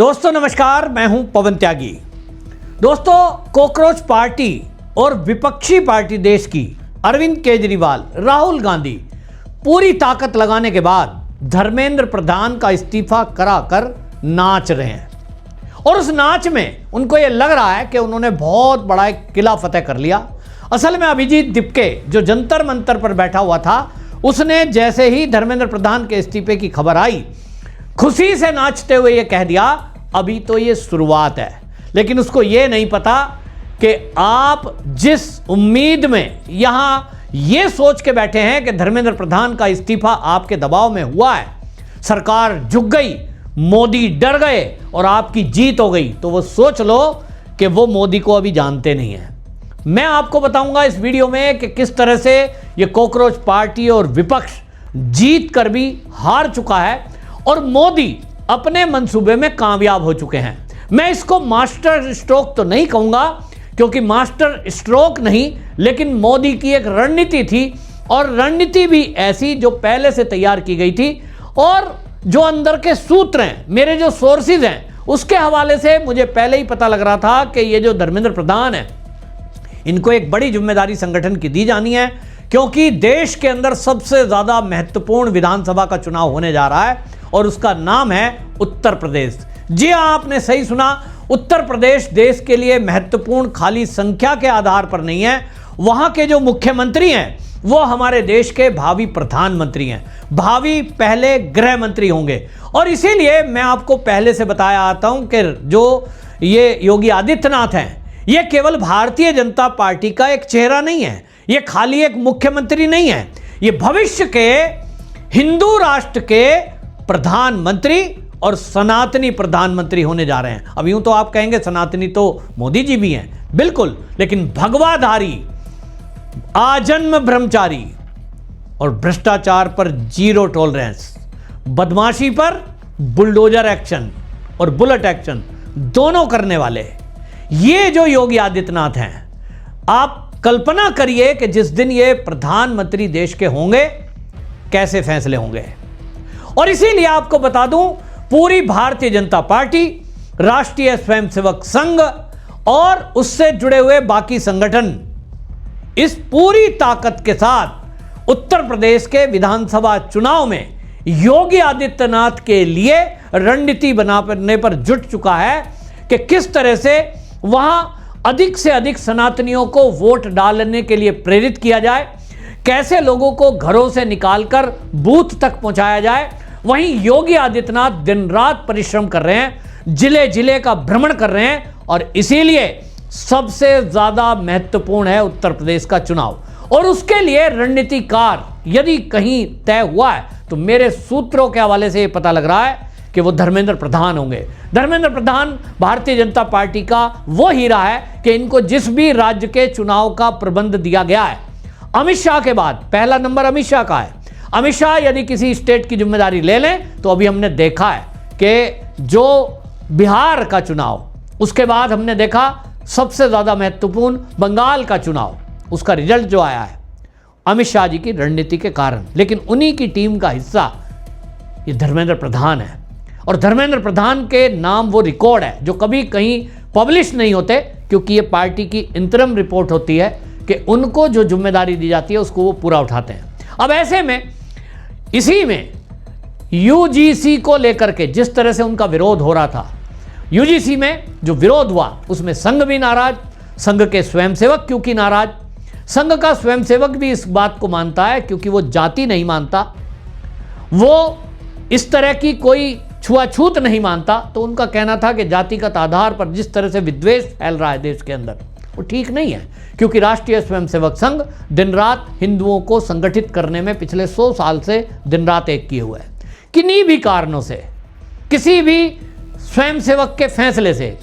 दोस्तों नमस्कार, मैं हूं पवन त्यागी। दोस्तों, कॉकरोच पार्टी और विपक्षी पार्टी देश की अरविंद केजरीवाल, राहुल गांधी पूरी ताकत लगाने के बाद धर्मेंद्र प्रधान का इस्तीफा कराकर नाच रहे हैं। और उस नाच में उनको यह लग रहा है कि उन्होंने बहुत बड़ा एक किला फतेह कर लिया। असल में अभिजीत दिपके जो जंतर मंतर पर बैठा हुआ था, उसने जैसे ही धर्मेंद्र प्रधान के इस्तीफे की खबर आई, खुशी से नाचते हुए यह कह दिया अभी तो ये शुरुआत है। लेकिन उसको ये नहीं पता कि आप जिस उम्मीद में यहां ये सोच के बैठे हैं कि धर्मेंद्र प्रधान का इस्तीफा आपके दबाव में हुआ है, सरकार झुक गई, मोदी डर गए और आपकी जीत हो गई, तो वो सोच लो कि वो मोदी को अभी जानते नहीं हैं। मैं आपको बताऊंगा इस वीडियो में कि किस तरह से ये कॉकरोच पार्टी और विपक्ष जीत कर भी हार चुका है और मोदी अपने मंसूबे में कामयाब हो चुके हैं। मैं इसको मास्टर स्ट्रोक तो नहीं कहूंगा, क्योंकि मास्टर स्ट्रोक नहीं, लेकिन मोदी की एक रणनीति थी और रणनीति भी ऐसी जो पहले से तैयार की गई थी। और जो अंदर के सूत्र हैं, मेरे जो सोर्सेज हैं, उसके हवाले से मुझे पहले ही पता लग रहा था कि ये जो धर्मेंद्र प्रधान है, इनको एक बड़ी जिम्मेदारी संगठन की दी जानी है, क्योंकि देश के अंदर सबसे ज्यादा महत्वपूर्ण विधानसभा का चुनाव होने जा रहा है और उसका नाम है उत्तर प्रदेश। जी हां, आपने सही सुना, उत्तर प्रदेश देश के लिए महत्वपूर्ण खाली संख्या के आधार पर नहीं है। वहां के जो मुख्यमंत्री हैं वो हमारे देश के भावी प्रधानमंत्री हैं, भावी पहले गृह मंत्री होंगे। और इसीलिए मैं आपको पहले से बताया आता हूं कि जो ये योगी आदित्यनाथ हैं, ये केवल भारतीय जनता पार्टी का एक चेहरा नहीं है, ये खाली एक मुख्यमंत्री नहीं है, ये भविष्य के हिंदू राष्ट्र के प्रधानमंत्री और सनातनी प्रधानमंत्री होने जा रहे हैं। अब यूं तो आप कहेंगे सनातनी तो मोदी जी भी हैं, बिल्कुल, लेकिन भगवाधारी, आजन्म ब्रह्मचारी और भ्रष्टाचार पर जीरो टॉलरेंस, बदमाशी पर बुलडोजर एक्शन और बुलेट एक्शन दोनों करने वाले ये जो योगी आदित्यनाथ हैं, आप कल्पना करिए कि जिस दिन ये प्रधानमंत्री देश के होंगे, कैसे फैसले होंगे। और इसीलिए आपको बता दूं, पूरी भारतीय जनता पार्टी, राष्ट्रीय स्वयंसेवक संघ और उससे जुड़े हुए बाकी संगठन इस पूरी ताकत के साथ उत्तर प्रदेश के विधानसभा चुनाव में योगी आदित्यनाथ के लिए रणनीति बनाने पर जुट चुका है कि किस तरह से वहां अधिक से अधिक सनातनियों को वोट डालने के लिए प्रेरित किया जाए, कैसे लोगों को घरों से निकालकर बूथ तक पहुंचाया जाए। वहीं योगी आदित्यनाथ दिन रात परिश्रम कर रहे हैं, जिले जिले का भ्रमण कर रहे हैं और इसीलिए सबसे ज्यादा महत्वपूर्ण है उत्तर प्रदेश का चुनाव। और उसके लिए रणनीतिकार यदि कहीं तय हुआ है तो मेरे सूत्रों के हवाले से यह पता लग रहा है कि वो धर्मेंद्र प्रधान होंगे। धर्मेंद्र प्रधान भारतीय जनता पार्टी का वो हीरा है कि इनको जिस भी राज्य के चुनाव का प्रबंध दिया गया है, अमित शाह के बाद पहला नंबर अमित शाह का है। अमित शाह यदि किसी स्टेट की जिम्मेदारी ले लें तो अभी हमने देखा है कि जो बिहार का चुनाव, उसके बाद हमने देखा सबसे ज्यादा महत्वपूर्ण बंगाल का चुनाव, उसका रिजल्ट जो आया है अमित शाह जी की रणनीति के कारण। लेकिन उन्हीं की टीम का हिस्सा ये धर्मेंद्र प्रधान है और धर्मेंद्र प्रधान के नाम वो रिकॉर्ड है जो कभी कहीं पब्लिश नहीं होते, क्योंकि ये पार्टी की इंतरिम रिपोर्ट होती है कि उनको जो जिम्मेदारी दी जाती है उसको वो पूरा उठाते हैं। अब ऐसे में इसी में यूजीसी को लेकर के जिस तरह से उनका विरोध हो रहा था, यूजीसी में जो विरोध हुआ उसमें संघ भी नाराज, संघ के स्वयंसेवक क्योंकि नाराज। संघ का स्वयंसेवक भी इस बात को मानता है क्योंकि वो जाति नहीं मानता, वो इस तरह की कोई छुआछूत नहीं मानता। तो उनका कहना था कि जातिगत आधार पर जिस तरह से विद्वेष फैल रहा है देश के अंदर, वो ठीक नहीं है, क्योंकि राष्ट्रीय स्वयंसेवक संघ दिन रात हिंदुओं को संगठित करने में पिछले 100 साल से दिन रात एक किए हुए है। किन्हीं भी कारणों से, किसी भी स्वयंसेवक के फैसले से,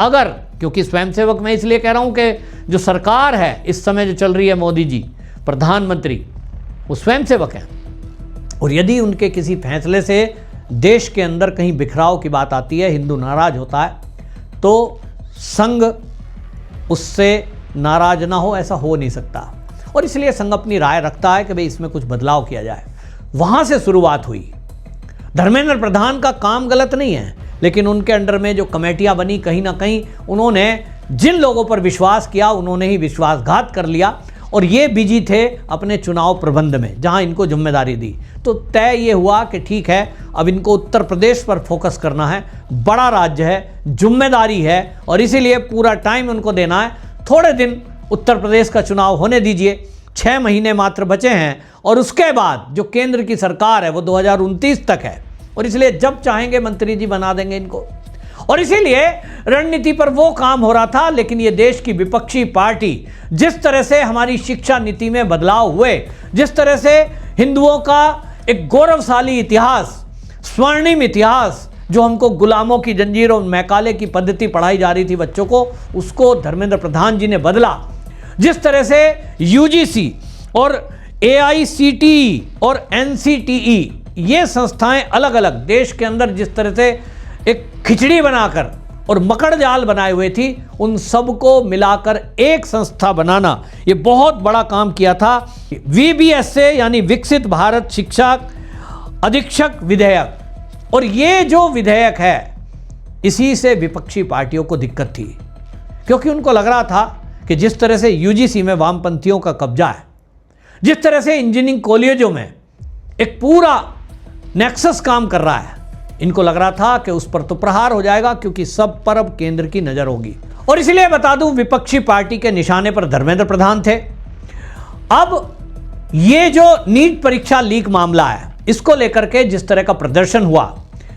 अगर, क्योंकि स्वयंसेवक मैं इसलिए कह रहा हूं कि जो सरकार है इस समय जो चल रही है, मोदी जी प्रधानमंत्री, वो स्वयंसेवक हैं, और यदि उनके किसी फैसले से देश के अंदर कहीं बिखराव की बात आती है, हिंदू नाराज होता है, तो संघ उससे नाराज ना हो, ऐसा हो नहीं सकता। और इसलिए संघ अपनी राय रखता है कि भाई इसमें कुछ बदलाव किया जाए। वहां से शुरुआत हुई। धर्मेंद्र प्रधान का काम गलत नहीं है, लेकिन उनके अंडर में जो कमेटियां बनी, कहीं ना कहीं उन्होंने जिन लोगों पर विश्वास किया उन्होंने ही विश्वासघात कर लिया, और ये बिजी थे अपने चुनाव प्रबंध में जहां इनको जिम्मेदारी दी। तो तय ये हुआ कि ठीक है, अब इनको उत्तर प्रदेश पर फोकस करना है, बड़ा राज्य है, जिम्मेदारी है, और इसीलिए पूरा टाइम उनको देना है। थोड़े दिन उत्तर प्रदेश का चुनाव होने दीजिए, 6 महीने मात्र बचे हैं, और उसके बाद जो केंद्र की सरकार है वो 2029 तक है, और इसलिए जब चाहेंगे मंत्री जी बना देंगे इनको। और इसीलिए रणनीति पर वो काम हो रहा था। लेकिन ये देश की विपक्षी पार्टी जिस तरह से हमारी शिक्षा नीति में बदलाव हुए, जिस तरह से हिंदुओं का एक गौरवशाली इतिहास, स्वर्णिम इतिहास, जो हमको गुलामों की जंजीरों और मैकाले की पद्धति पढ़ाई जा रही थी बच्चों को, उसको धर्मेंद्र प्रधान जी ने बदला। जिस तरह से यूजीसी और AICTE और NCTE ये संस्थाएं अलग अलग देश के अंदर जिस तरह से एक खिचड़ी बनाकर और मकड़ जाल बनाए हुए थी, उन सबको मिलाकर एक संस्था बनाना, ये बहुत बड़ा काम किया था। VBSA यानी विकसित भारत शिक्षा अधीक्षक विधेयक, और ये जो विधेयक है इसी से विपक्षी पार्टियों को दिक्कत थी, क्योंकि उनको लग रहा था कि जिस तरह से UGC में वामपंथियों का कब्जा है, जिस तरह से इंजीनियरिंग कॉलेजों में एक पूरा नेक्सस काम कर रहा है, इनको लग रहा था कि उस पर तो प्रहार हो जाएगा, क्योंकि सब पर अब केंद्र की नजर होगी। और इसलिए बता दूं, विपक्षी पार्टी के निशाने पर धर्मेंद्र प्रधान थे। अब ये जो नीट परीक्षा लीक मामला है, इसको लेकर के जिस तरह का प्रदर्शन हुआ,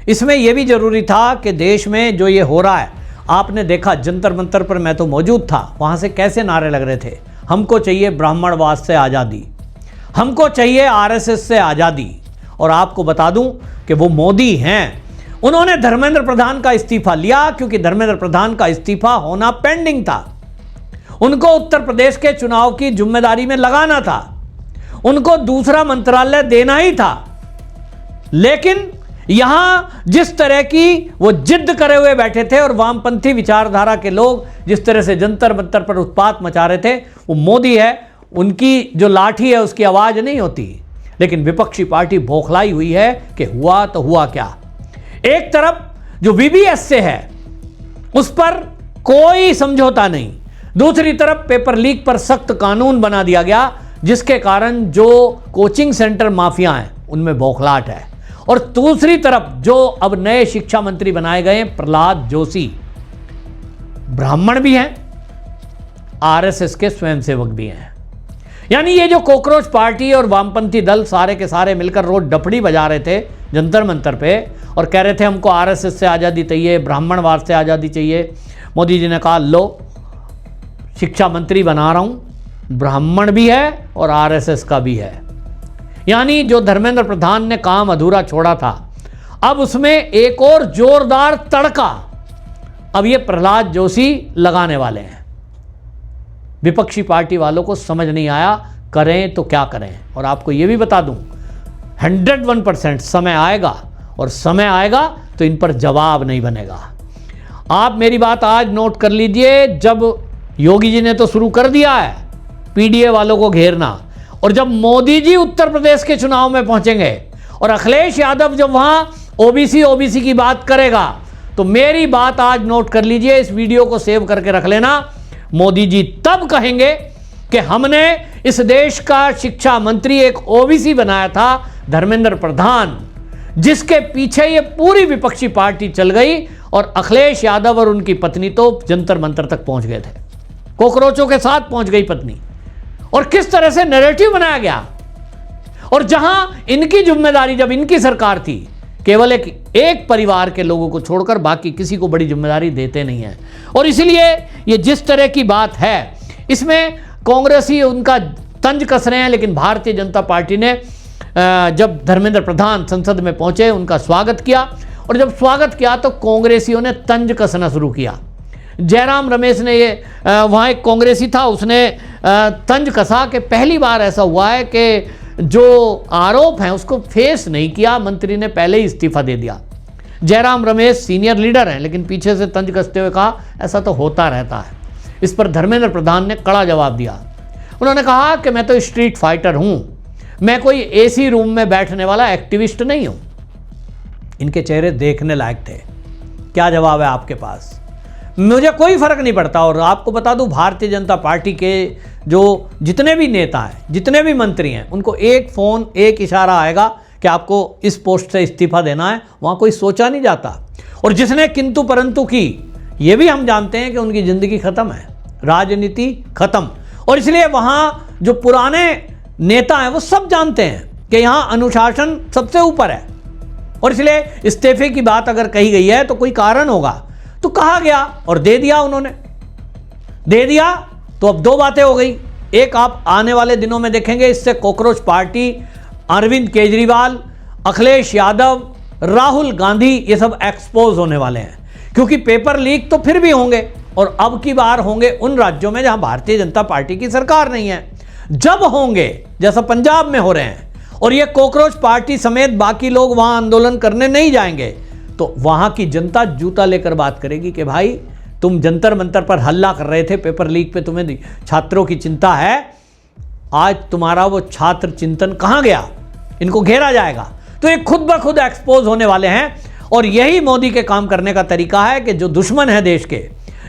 इसमें यह भी जरूरी था कि देश में जो ये हो रहा है, आपने देखा जंतर मंतर पर मैं तो मौजूद था, वहां से कैसे नारे लग रहे थे, हमको चाहिए ब्राह्मणवाद से आज़ादी, हमको चाहिए RSS से आज़ादी। और आपको बता दूं कि वो मोदी हैं, उन्होंने धर्मेंद्र प्रधान का इस्तीफा लिया, क्योंकि धर्मेंद्र प्रधान का इस्तीफा होना पेंडिंग था। उनको उत्तर प्रदेश के चुनाव की जिम्मेदारी में लगाना था, उनको दूसरा मंत्रालय देना ही था। लेकिन यहां जिस तरह की वो जिद करे हुए बैठे थे, और वामपंथी विचारधारा के लोग जिस तरह से जंतर मंतर पर उत्पात मचा रहे थे, वो मोदी है, उनकी जो लाठी है उसकी आवाज नहीं होती। लेकिन विपक्षी पार्टी बौखलाई हुई है कि हुआ तो हुआ क्या। एक तरफ जो VBSA है उस पर कोई समझौता नहीं, दूसरी तरफ पेपर लीक पर सख्त कानून बना दिया गया, जिसके कारण जो कोचिंग सेंटर माफिया हैं उनमें बौखलाहट है। और दूसरी तरफ जो अब नए शिक्षा मंत्री बनाए गए प्रहलाद जोशी, ब्राह्मण भी हैं, RSS के स्वयंसेवक भी हैं। यानी ये जो कॉकरोच पार्टी और वामपंथी दल सारे के सारे मिलकर रोज डफड़ी बजा रहे थे जंतर मंतर पे, और कह रहे थे हमको RSS से आज़ादी चाहिए, ब्राह्मणवाद से आज़ादी चाहिए। मोदी जी ने कहा लो शिक्षा मंत्री बना रहा हूं, ब्राह्मण भी है और RSS का भी है। यानी जो धर्मेंद्र प्रधान ने काम अधूरा छोड़ा था, अब उसमें एक और जोरदार तड़का अब ये प्रहलाद जोशी लगाने वाले हैं। विपक्षी पार्टी वालों को समझ नहीं आया करें तो क्या करें। और आपको ये भी बता दूं, 101% समय आएगा, और समय आएगा तो इन पर जवाब नहीं बनेगा। आप मेरी बात आज नोट कर लीजिए, जब योगी जी ने तो शुरू कर दिया है PDA वालों को घेरना, और जब मोदी जी उत्तर प्रदेश के चुनाव में पहुंचेंगे और अखिलेश यादव जब वहां OBC की बात करेगा, तो मेरी बात आज नोट कर लीजिए, इस वीडियो को सेव करके रख लेना। मोदी जी तब कहेंगे कि हमने इस देश का शिक्षा मंत्री एक OBC बनाया था, धर्मेंद्र प्रधान, जिसके पीछे ये पूरी विपक्षी पार्टी चल गई, और अखिलेश यादव और उनकी पत्नी तो जंतर मंतर तक पहुंच गए थे, कॉकरोचों के साथ पहुंच गई पत्नी। और किस तरह से नैरेटिव बनाया गया, और जहां इनकी जिम्मेदारी जब इनकी सरकार थी, केवल एक परिवार के लोगों को छोड़कर बाकी किसी को बड़ी जिम्मेदारी देते नहीं है। और इसलिए ये जिस तरह की बात है, इसमें कांग्रेसी उनका तंज कस रहे हैं, लेकिन भारतीय जनता पार्टी ने जब धर्मेंद्र प्रधान संसद में पहुंचे उनका स्वागत किया, और जब स्वागत किया तो कांग्रेसियों ने तंज कसना शुरू किया। जयराम रमेश ने ये वहाँ एक कांग्रेसी था, उसने तंज कसा कि पहली बार ऐसा हुआ है कि जो आरोप हैं उसको फेस नहीं किया, मंत्री ने पहले ही इस्तीफा दे दिया। जयराम रमेश सीनियर लीडर हैं, लेकिन पीछे से तंज कसते हुए कहा ऐसा तो होता रहता है। इस पर धर्मेंद्र प्रधान ने कड़ा जवाब दिया। उन्होंने कहा कि मैं तो स्ट्रीट फाइटर हूं, मैं कोई AC रूम में बैठने वाला एक्टिविस्ट नहीं हूं। इनके चेहरे देखने लायक थे। क्या जवाब है आपके पास? मुझे कोई फर्क नहीं पड़ता। और आपको बता दूं, भारतीय जनता पार्टी के जो जितने भी नेता हैं, जितने भी मंत्री हैं, उनको एक फ़ोन, एक इशारा आएगा कि आपको इस पोस्ट से इस्तीफा देना है। वहाँ कोई सोचा नहीं जाता। और जिसने किंतु परंतु की, ये भी हम जानते हैं कि उनकी ज़िंदगी ख़त्म है, राजनीति ख़त्म। और इसलिए वहाँ जो पुराने नेता हैं वो सब जानते हैं कि यहाँ अनुशासन सबसे ऊपर है। और इसलिए इस्तीफे की बात अगर कही गई है तो कोई कारण होगा, तो कहा गया और दे दिया। उन्होंने दे दिया तो अब दो बातें हो गई। एक, आप आने वाले दिनों में देखेंगे इससे कॉकरोच पार्टी, अरविंद केजरीवाल, अखिलेश यादव, राहुल गांधी, ये सब एक्सपोज होने वाले हैं। क्योंकि पेपर लीक तो फिर भी होंगे, और अब की बार होंगे उन राज्यों में जहां भारतीय जनता पार्टी की सरकार नहीं है। जब होंगे, जैसा पंजाब में हो रहे हैं, और ये कॉकरोच पार्टी समेत बाकी लोग वहां आंदोलन करने नहीं जाएंगे, तो वहां की जनता जूता लेकर बात करेगी कि भाई तुम जंतर मंतर पर हल्ला कर रहे थे, पेपर लीक पे तुम्हें छात्रों की चिंता है, आज तुम्हारा वो छात्र चिंतन कहां गया? इनको घेरा जाएगा। तो ये खुद ब खुद एक्सपोज होने वाले हैं। और यही मोदी के काम करने का तरीका है कि जो दुश्मन है देश के,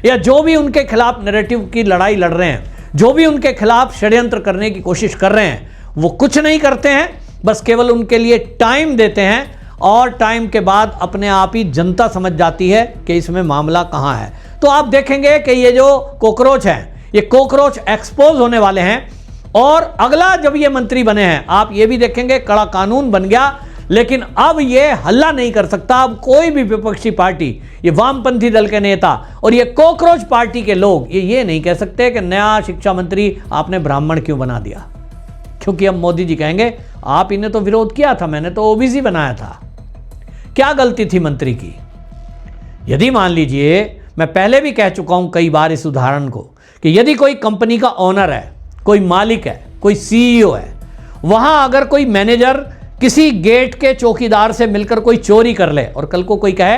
या जो भी उनके खिलाफ नैरेटिव की लड़ाई लड़ रहे हैं, जो भी उनके खिलाफ षड्यंत्र करने की कोशिश कर रहे हैं, वो कुछ नहीं करते हैं, बस केवल उनके लिए टाइम देते हैं। और टाइम के बाद अपने आप ही जनता समझ जाती है कि इसमें मामला कहाँ है। तो आप देखेंगे कि ये जो कॉकरोच हैं, ये कॉकरोच एक्सपोज होने वाले हैं। और अगला जब ये मंत्री बने हैं, आप ये भी देखेंगे कड़ा कानून बन गया। लेकिन अब ये हल्ला नहीं कर सकता। अब कोई भी विपक्षी पार्टी, ये वामपंथी दल के नेता और ये कॉकरोच पार्टी के लोग ये नहीं कह सकते कि नया शिक्षा मंत्री आपने ब्राह्मण क्यों बना दिया। क्योंकि अब मोदी जी कहेंगे आप इन्हें तो विरोध किया था, मैंने तो ओबीसी बनाया था। क्या गलती थी मंत्री की? यदि मान लीजिए, मैं पहले भी कह चुका हूं कई बार इस उदाहरण को, कि यदि कोई कंपनी का ओनर है, कोई मालिक है, कोई सीईओ है, वहां अगर कोई मैनेजर किसी गेट के चौकीदार से मिलकर कोई चोरी कर ले, और कल को कोई कहे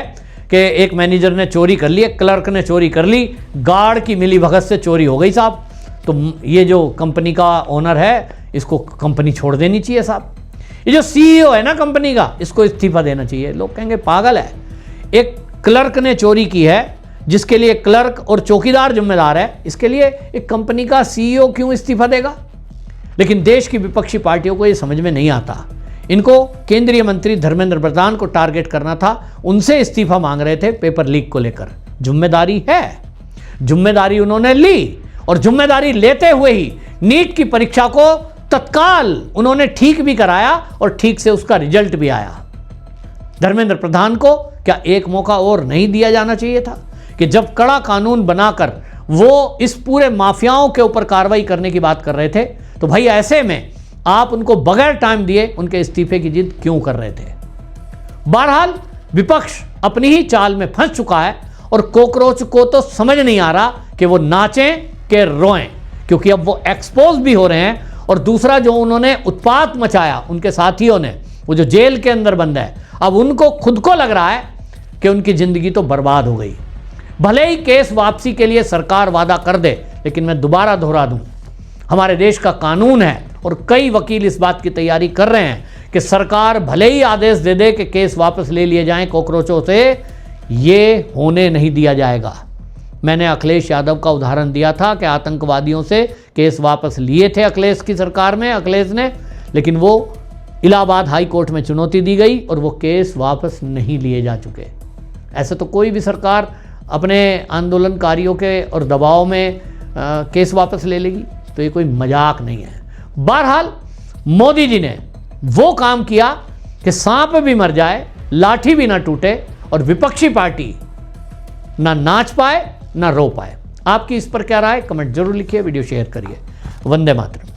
कि एक मैनेजर ने चोरी कर ली, एक क्लर्क ने चोरी कर ली, गार्ड की मिलीभगत से चोरी हो गई साहब, तो ये जो कंपनी का ओनर है, इसको कंपनी छोड़ देनी चाहिए साहब। ये जो सीईओ है ना कंपनी का, इसको इस्तीफा देना चाहिए। लोग कहेंगे पागल है, एक क्लर्क ने चोरी की है जिसके लिए क्लर्क और चौकीदार जिम्मेदार है, इसके लिए एक कंपनी का सीईओ क्यों इस्तीफा देगा? लेकिन देश की विपक्षी पार्टियों को ये समझ में नहीं आता। इनको केंद्रीय मंत्री धर्मेंद्र प्रधान को टारगेट करना था, उनसे इस्तीफा मांग रहे थे पेपर लीक को लेकर। जिम्मेदारी है, जिम्मेदारी उन्होंने ली, और जिम्मेदारी लेते हुए ही नीट की परीक्षा को तत्काल उन्होंने ठीक भी कराया और ठीक से उसका रिजल्ट भी आया। धर्मेंद्र प्रधान को क्या एक मौका और नहीं दिया जाना चाहिए था कि जब कड़ा कानून बनाकर वो इस पूरे माफियाओं के ऊपर कार्रवाई करने की बात कर रहे थे, तो भाई ऐसे में आप उनको बगैर टाइम दिए उनके इस्तीफे की जिद क्यों कर रहे थे? बहरहाल विपक्ष अपनी ही चाल में फंस चुका है, और कॉकरोच को तो समझ नहीं आ रहा कि वो नाचें कि रोएं, क्योंकि अब वो एक्सपोज भी हो रहे हैं। और दूसरा, जो उन्होंने उत्पात मचाया उनके साथियों ने, वो जो जेल के अंदर बंद है, अब उनको खुद को लग रहा है कि उनकी जिंदगी तो बर्बाद हो गई। भले ही केस वापसी के लिए सरकार वादा कर दे, लेकिन मैं दोबारा दोहरा दूं, हमारे देश का कानून है और कई वकील इस बात की तैयारी कर रहे हैं कि सरकार भले ही आदेश दे दे कि केस वापस ले लिए जाएं कॉकरोचों से, ये होने नहीं दिया जाएगा। मैंने अखिलेश यादव का उदाहरण दिया था कि आतंकवादियों से केस वापस लिए थे अखिलेश की सरकार में, अखिलेश ने, लेकिन वो इलाहाबाद हाई कोर्ट में चुनौती दी गई और वो केस वापस नहीं लिए जा चुके। ऐसे तो कोई भी सरकार अपने आंदोलनकारियों के और दबाव में केस वापस ले लेगी, तो ये कोई मजाक नहीं है। बहरहाल मोदी जी ने वो काम किया कि सांप भी मर जाए, लाठी भी ना टूटे, और विपक्षी पार्टी ना नाच पाए ना रो पाए। आपकी इस पर क्या राय? कमेंट जरूर लिखिए, वीडियो शेयर करिए। वंदे मातरम।